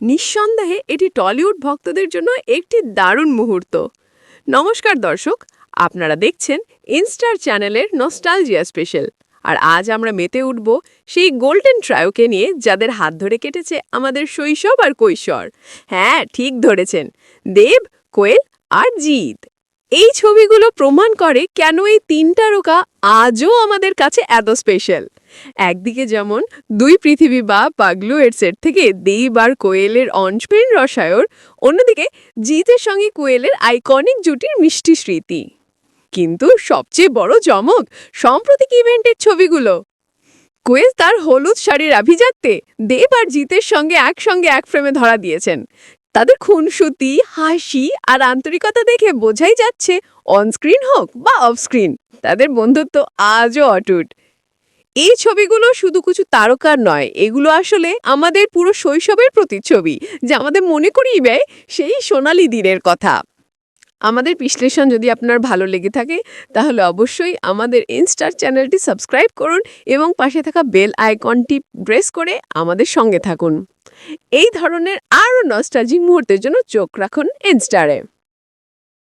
নিঃসন্দেহে এটি টলিউড ভক্তদের জন্য একটি দারুণ মুহূর্ত। নমস্কার দর্শক, আপনারা দেখছেন ইনস্টার চ্যানেলের নস্টালজিয়া স্পেশাল। আর আজ আমরা মেতে উঠব সেই গোল্ডেন ট্রায়োকে নিয়ে, যাদের হাত ধরে কেটেছে আমাদের শৈশব আর কৈশোর। হ্যাঁ, ঠিক ধরেছেন, দেব, কোয়েল আর জিৎ। এই ছবিগুলো প্রমাণ করে কেন এই তিন তারকা আজও আমাদের কাছে এত স্পেশাল। একদিকে যেমন দুই পৃথিবী বা পাগলু এর সেট থেকে দেব আর কোয়েলের অনস্ক্রিন রসায়ন, অন্যদিকে জিতের সঙ্গে কোয়েলের আইকনিক জুটির মিষ্টি স্মৃতি। কিন্তু সবচেয়ে বড় চমক সাম্প্রতিক ইভেন্টের ছবিগুলো। কোয়েল তার হলুদ শাড়ির আভিজাত্যে দেব আর জিতের সঙ্গে একসঙ্গে এক ফ্রেমে ধরা দিয়েছেন। তাদের খুনসুটি, হাসি আর আন্তরিকতা দেখে বোঝাই যাচ্ছে, অনস্ক্রিন হোক বা অফস্ক্রিন, তাদের বন্ধুত্ব আজও অটুট। এই ছবিগুলো শুধু কিছু তারকার নয়, এগুলো আসলে আমাদের পুরো শৈশবের প্রতিচ্ছবি, যা আমাদের মনে করিয়ে দেয় সেই সোনালি দিনের কথা। আমাদের বিশ্লেষণ যদি আপনার ভালো লেগে থাকে, তাহলে অবশ্যই আমাদের ইনস্টার চ্যানেলটি সাবস্ক্রাইব করুন এবং পাশে থাকা বেল আইকনটি প্রেস করে আমাদের সঙ্গে থাকুন। এই ধরনের আরও নস্টালজিক মুহূর্তের জন্য চোখ রাখুন ইনস্টারে।